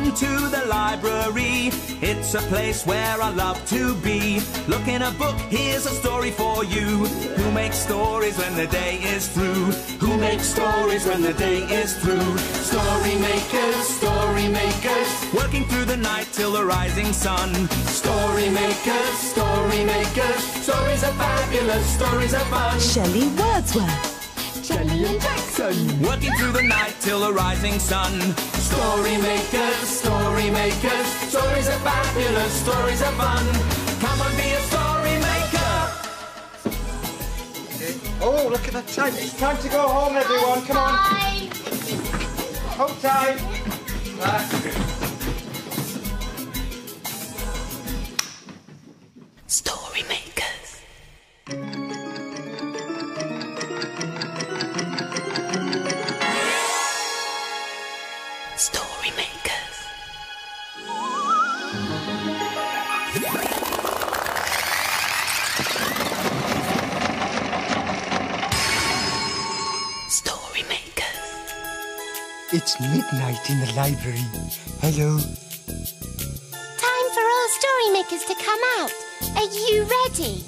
Welcome to the library. It's a place where I love to be. Look in a book, here's a story for you. Who makes stories when the day is through? Who makes stories when the day is through? Story makers, working through the night till the rising sun. Story makers, stories are fabulous, stories are fun. Shelley Wordsworth. Shelley and Jackson, working through the night till the rising sun. Story makers, stories are fabulous, stories are fun. Come on, be a story maker. Oh, look at the time. It's time to go home, everyone. Come on. Home time. Story makers. Story makers. Story makers. It's midnight in the library. Hello. Time for all story makers to come out. Are you ready?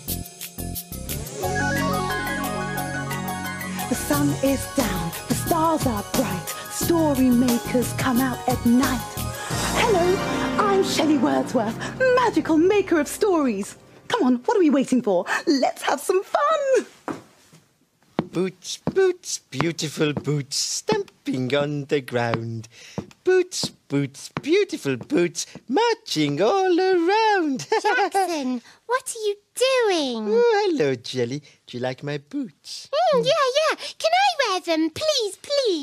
The sun is down, the stars are bright. Story makers come out at night. Hello, I'm Shelley Wordsworth, magical maker of stories. Come on, what are we waiting for? Let's have some fun. Boots, boots, beautiful boots, stamping on the ground. Boots, boots, beautiful boots, marching all around. Jackson, what are you doing? Oh, hello, Jelly. Do you like my boots? Yeah. Can I wear them, please?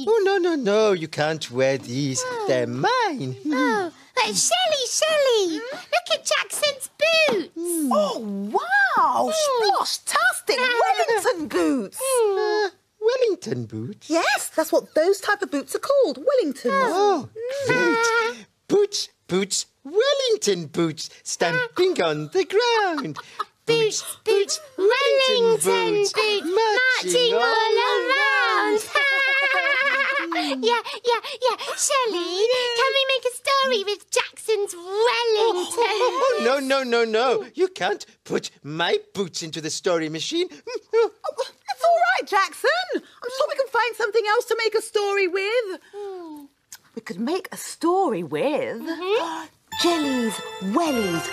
Oh, no, you can't wear these. They're mine. Oh, Shelley, look at Jackson's boots. Oh, wow, splosh-tastic Wellington boots. Wellington boots? Yes, that's what those type of boots are called, Wellingtons. Oh, great. Boots, Wellington boots, stamping on the ground. Boots, Wellington boots, marching all around. Yeah. Shelley, can we make a story with Jackson's Wellington? Oh, no. You can't put my boots into the story machine. It's all right, Jackson. I'm sure we can find something else to make a story with. We could make a story with Jelly's wellies.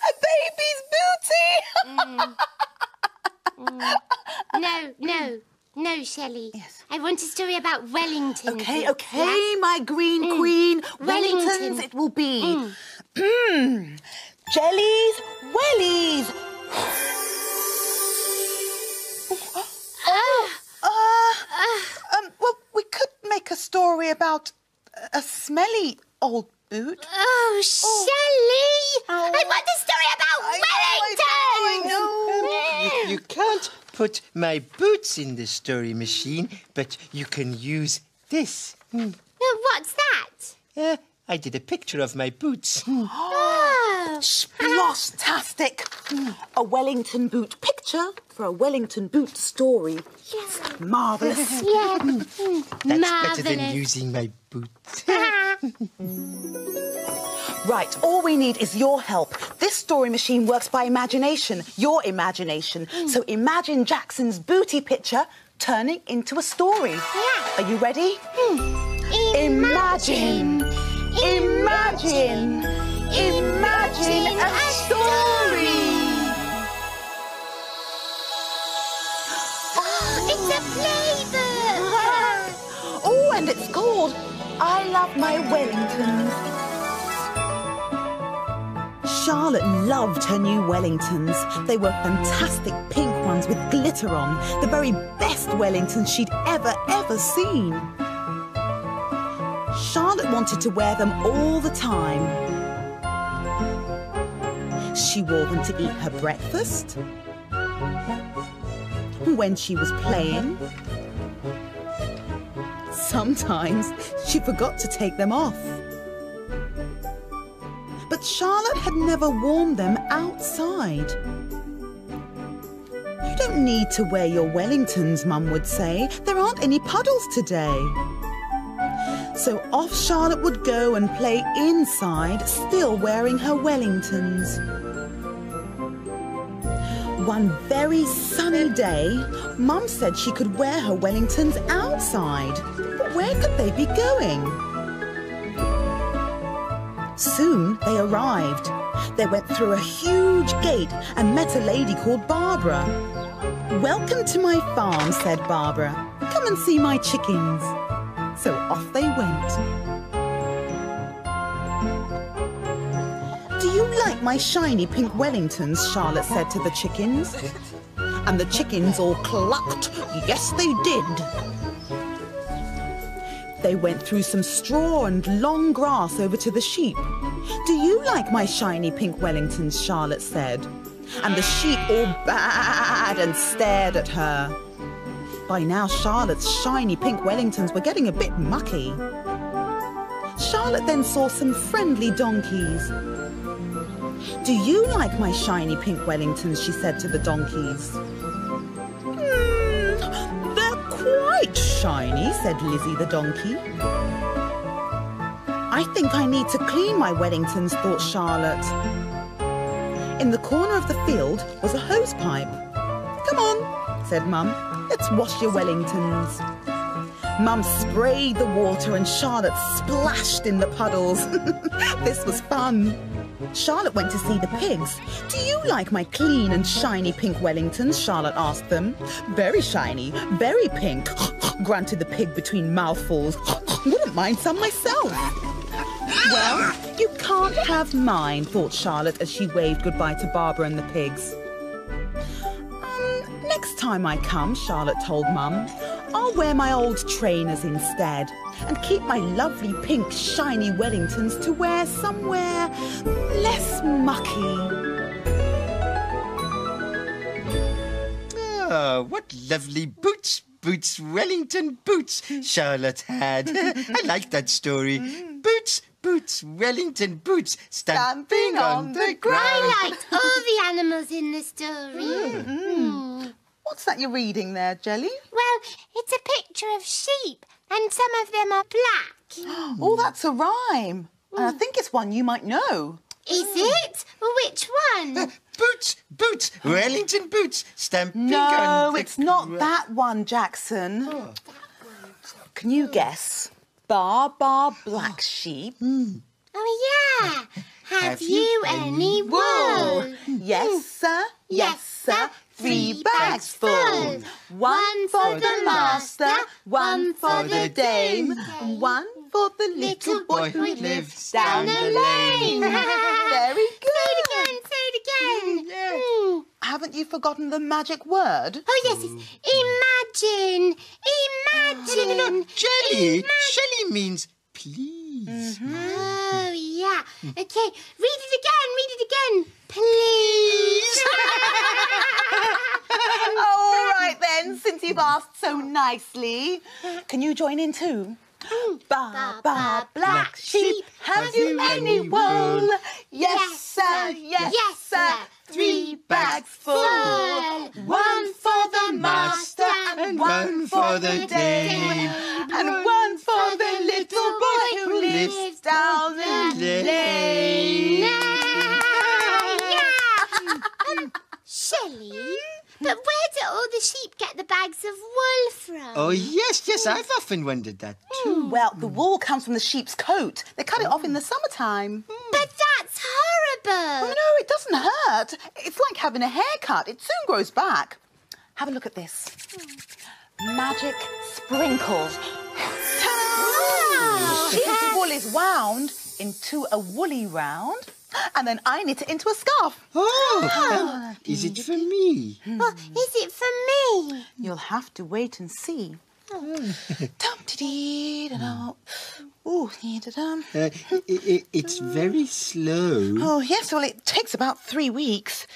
A baby's booty. No, Shelley. Yes. I want a story about Wellington. Okay, Yeah? my green queen. Wellington. Wellingtons it will be. Jelly's wellies. Well, we could make a story about a smelly old boot. Oh, Shelley! I want a story about Wellington! I know. You can't put my boots in the story machine, but you can use this. What's that? I did a picture of my boots. Oh. Splosh-tastic. A Wellington boot picture for a Wellington boot story. Yes. Marvellous. Yeah. That's better than using my boots. Right, all we need is your help. This story machine works by imagination, your imagination. So imagine Jackson's booty picture turning into a story. Yeah. Are you ready? Imagine a story. Oh, it's a playbook. Oh, and it's called I Love My Wellingtons. Charlotte loved her new Wellingtons. They were fantastic pink ones with glitter on, the very best Wellingtons she'd ever seen. Charlotte wanted to wear them all the time. She wore them to eat her breakfast, when she was playing. Sometimes she forgot to take them off. But Charlotte had never worn them outside. You don't need to wear your wellingtons, Mum would say. There aren't any puddles today. So off Charlotte would go and play inside, still wearing her wellingtons. One very sunny day, Mum said she could wear her wellingtons outside. But where could they be going? Soon they arrived. They went through a huge gate and met a lady called Barbara. "Welcome to my farm," said Barbara. "Come and see my chickens." So off they went. "Do you like my shiny pink wellingtons?" Charlotte said to the chickens. And the chickens all clucked, "Yes, they did." They went through some straw and long grass over to the sheep. "Do you like my shiny pink wellingtons?" Charlotte said. And the sheep all baaed and stared at her. By now, Charlotte's shiny pink wellingtons were getting a bit mucky. Charlotte then saw some friendly donkeys. "Do you like my shiny pink wellingtons?" she said to the donkeys. "They're quite shiny," said Lizzie the donkey. "I think I need to clean my wellingtons," thought Charlotte. In the corner of the field was a hose pipe. "Come on," said Mum, "let's wash your wellingtons." Mum sprayed the water and Charlotte splashed in the puddles. This was fun. Charlotte went to see the pigs. "Do you like my clean and shiny pink wellingtons?" Charlotte asked them. "Very shiny, very pink," grunted the pig between mouthfuls. "Wouldn't mind some myself." "Well, you can't have mine," thought Charlotte as she waved goodbye to Barbara and the pigs. "Next time I come," Charlotte told Mum, "I'll wear my old trainers instead and keep my lovely pink shiny wellingtons to wear somewhere less mucky." Oh, what lovely boots, Wellington boots Charlotte had. I like that story. Boots, Wellington boots, stamping on the ground. I liked all the animals in the story. What's that you're reading there, Jelly? Well, it's a picture of sheep, and some of them are black. Oh, that's a rhyme. And I think it's one you might know. Is it? Which one? Boots, Wellington boots, stamping on the No, it's not that one, Jackson. Oh. Can you guess? Bar, black sheep. Oh, yeah. Have you any wool? Yes, sir. Yes, sir. 3 bags full. 1 for the master, 1 for the dame, and 1 for the little boy who lives down the lane. Very good. Say it again. Yes. Haven't you forgotten the magic word? Oh, yes, it's imagine. Imagine. Jelly. Shelley means please. Oh, yeah. Okay, read it again. Please. All right then, since you've asked so nicely. Can you join in too? Ba, black sheep, have you any wool? Yes, sir, yes, sir. 3 bags full. 1 for the master and 1 for the dame. And 1 for the little boy who lives down the lane. Shelley, but where do all the sheep get the bags of wool from? Oh, yes, I've often wondered that too. Well, the wool comes from the sheep's coat. They cut it off in the summertime. But that's horrible. Oh, no, it doesn't hurt. It's like having a haircut. It soon grows back. Have a look at this. Magic sprinkles. Wow. Sheep's wool is wound into a woolly round, and then I knit it into a scarf. Oh, is it for me? Oh, is it for me? You'll have to wait and see. Dum-dee-dee-da-dum. Ooh, dee-da-dum. It's very slow. Oh, yes, well, it takes about 3 weeks.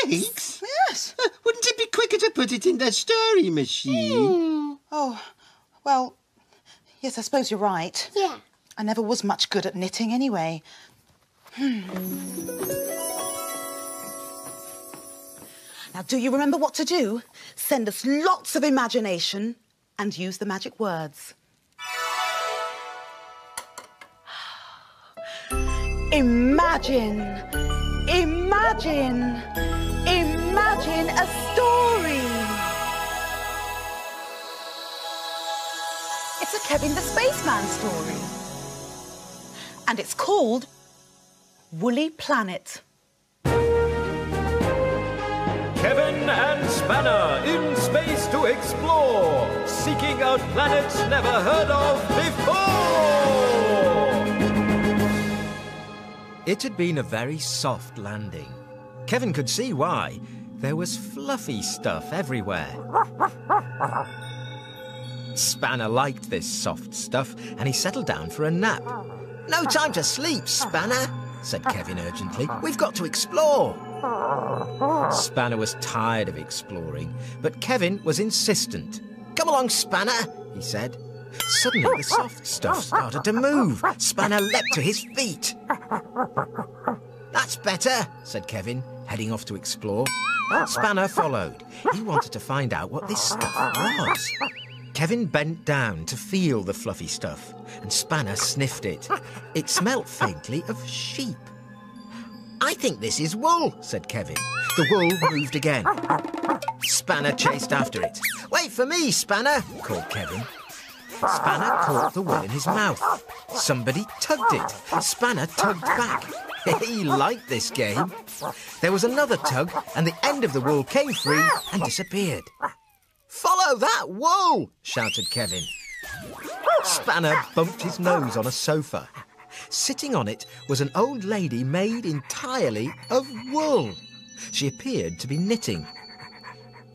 Weeks? Yes. Wouldn't it be quicker to put it in the story machine? Oh, well, yes, I suppose you're right. Yeah. I never was much good at knitting anyway. Now, do you remember what to do? Send us lots of imagination and use the magic words. Imagine, imagine, imagine a story. It's a Kevin the Spaceman story. And it's called Woolly Planet. Kevin and Spanner in space to explore, seeking out planets never heard of before! It had been a very soft landing. Kevin could see why. There was fluffy stuff everywhere. Spanner liked this soft stuff, and he settled down for a nap. "No time to sleep, Spanner," said Kevin urgently. "We've got to explore." Spanner was tired of exploring, but Kevin was insistent. "Come along, Spanner," he said. Suddenly, the soft stuff started to move. Spanner leapt to his feet. "That's better," said Kevin, heading off to explore. Spanner followed. He wanted to find out what this stuff was. Kevin bent down to feel the fluffy stuff, and Spanner sniffed it. It smelt faintly of sheep. "I think this is wool," said Kevin. The wool moved again. Spanner chased after it. "Wait for me, Spanner," called Kevin. Spanner caught the wool in his mouth. Somebody tugged it. Spanner tugged back. He liked this game. There was another tug, and the end of the wool came free and disappeared. "Follow that wool!" shouted Kevin. Spanner bumped his nose on a sofa. Sitting on it was an old lady made entirely of wool. She appeared to be knitting.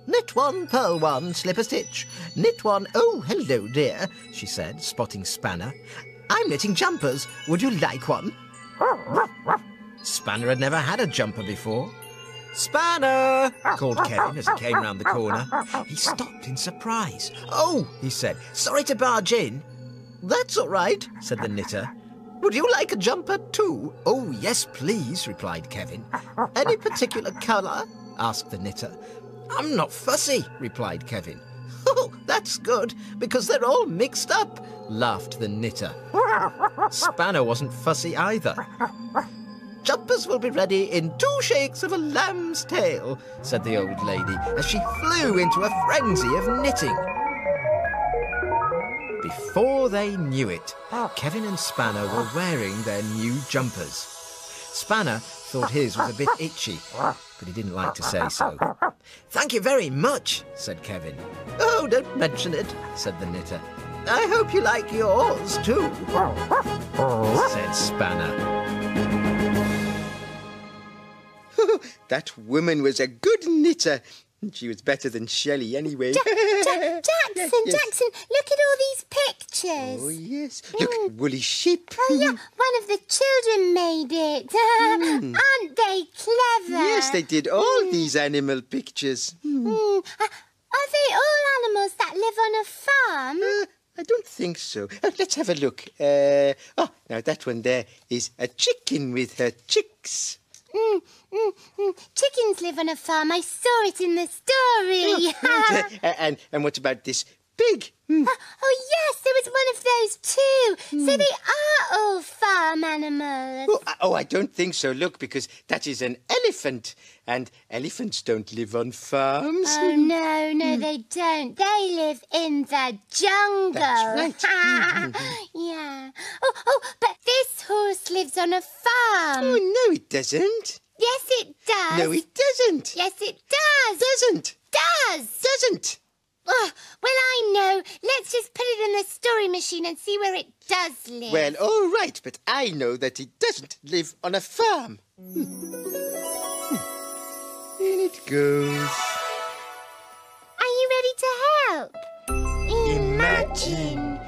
"Knit one, purl one, slip a stitch. Knit one, oh, hello, dear," she said, spotting Spanner. "I'm knitting jumpers. Would you like one?" Spanner had never had a jumper before. "Spanner!" called Kevin as he came round the corner. He stopped in surprise. "Oh," he said, "sorry to barge in." "That's all right," said the knitter. "Would you like a jumper too?" "Oh, yes, please," replied Kevin. "Any particular colour?" asked the knitter. "I'm not fussy," replied Kevin. "Oh, that's good, because they're all mixed up," laughed the knitter. Spanner wasn't fussy either. "Jumpers will be ready in 2 shakes of a lamb's tail," said the old lady, as she flew into a frenzy of knitting. Before they knew it, Kevin and Spanner were wearing their new jumpers. Spanner thought his was a bit itchy, but he didn't like to say so. "Thank you very much," said Kevin. "Oh, don't mention it," said the knitter. "I hope you like yours too," said Spanner. That woman was a good knitter. She was better than Shelley anyway. Jackson, Yes. Jackson, look at all these pictures. Oh, yes. Look, woolly sheep. Oh, yeah, one of the children made it. Aren't they clever? Yes, they did all these animal pictures. Are they all animals that live on a farm? I don't think so. Let's have a look. Now that one there is a chicken with her chicks. Chickens live on a farm. I saw it in the story. And what about this pig? Oh, yes, there was one of those too. So they are all farm animals. I don't think so. Look, because that is an elephant, and elephants don't live on farms. Oh, no, they don't. They live in the jungle. That's right. Yeah. Oh, but this horse lives on a farm. Oh, no, it doesn't. Yes, it does. No, it doesn't. Yes, it does. Doesn't. Doesn't. Oh, well, I know. Let's just put it in the story machine and see where it does live. Well, all right, but I know that it doesn't live on a farm. In it goes. Are you ready to help? Imagine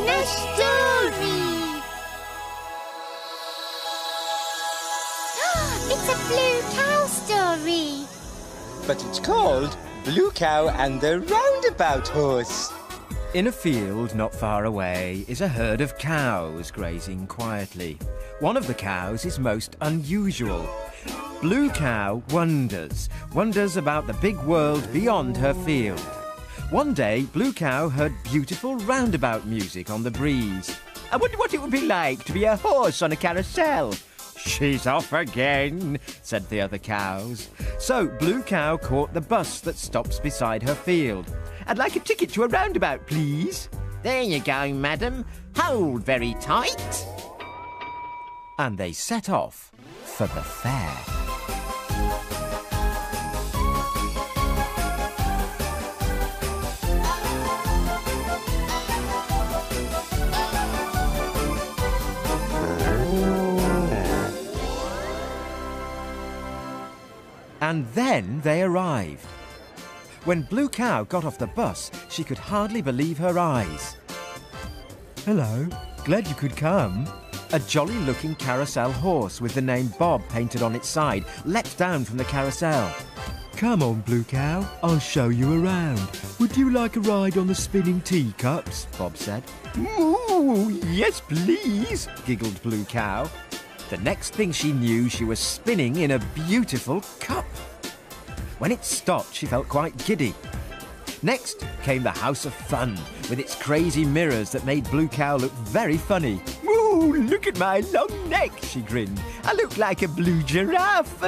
a story. It's a blue cow story. But it's called Blue Cow and the Roundabout Horse. In a field not far away is a herd of cows grazing quietly. One of the cows is most unusual. Blue Cow wonders about the big world beyond her field. One day, Blue Cow heard beautiful roundabout music on the breeze. I wonder what it would be like to be a horse on a carousel. She's off again, said the other cows. So Blue Cow caught the bus that stops beside her field. I'd like a ticket to a roundabout, please. There you go, madam. Hold very tight. And they set off for the fair. And then they arrived. When Blue Cow got off the bus, she could hardly believe her eyes. Hello, glad you could come. A jolly-looking carousel horse with the name Bob painted on its side leapt down from the carousel. Come on, Blue Cow, I'll show you around. Would you like a ride on the spinning teacups? Bob said. Ooh, yes, please, giggled Blue Cow. The next thing she knew, she was spinning in a beautiful cup. When it stopped, she felt quite giddy. Next came the House of Fun, with its crazy mirrors that made Blue Cow look very funny. Ooh, look at my long neck, she grinned. I look like a blue giraffe.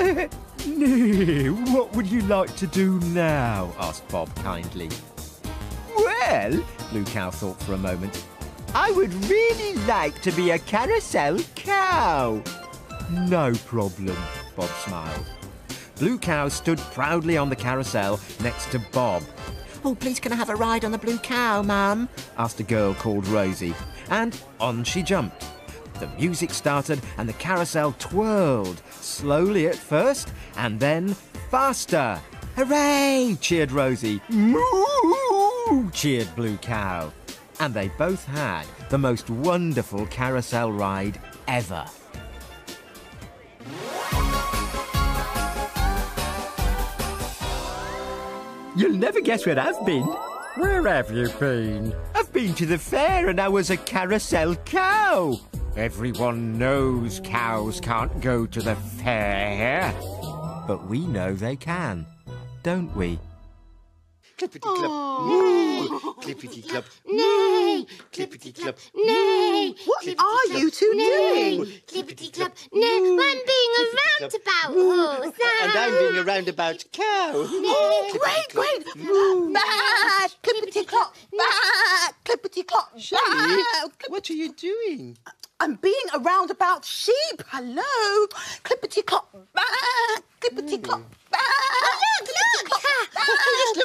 What would you like to do now? Asked Bob kindly. Well, Blue Cow thought for a moment. I would really like to be a carousel cow. No problem, Bob smiled. Blue Cow stood proudly on the carousel next to Bob. Oh, please can I have a ride on the Blue Cow, Mum? Asked a girl called Rosie. And on she jumped. The music started and the carousel twirled, slowly at first and then faster. Hooray! Cheered Rosie. Moo! Cheered Blue Cow. And they both had the most wonderful carousel ride ever. You'll never guess where I've been. Where have you been? I've been to the fair and I was a carousel cow. Everyone knows cows can't go to the fair. But we know they can, don't we? Clippity-clop, moo! Clippity-clop, Nay! clippity-clop, Nay! What are you two doing? Clippity-clop, nay! I'm being a roundabout horse. and I'm being a roundabout cow. Oh, great! Bah! Clippity-clop, bah! Clippity-clop, Shelley, bah! what are you doing? I'm being a roundabout sheep. Hello. Clippity-clop, bah! Clippity-clop, bah!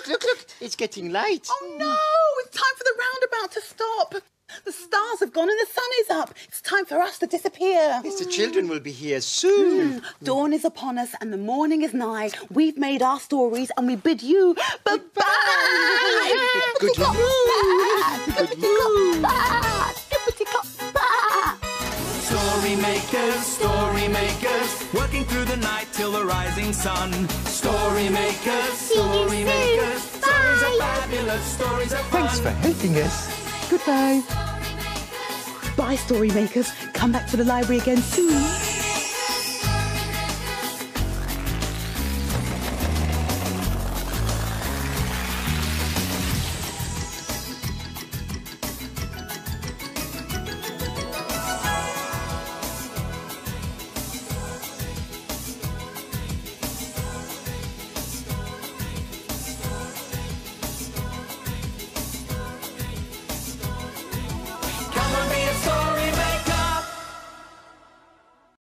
Look, it's getting light. Oh no, it's time for the roundabout to stop. The stars have gone and the sun is up. It's time for us to disappear. Yes, the children will be here soon. Dawn is upon us and the morning is nigh. We've made our stories and we bid you bye-bye. Good move. Good move. Story makers, working through the night till the rising sun. Story makers, story makers, stories are fabulous, stories are fun. Thanks for helping us. Goodbye. Bye, story makers. Come back to the library again soon.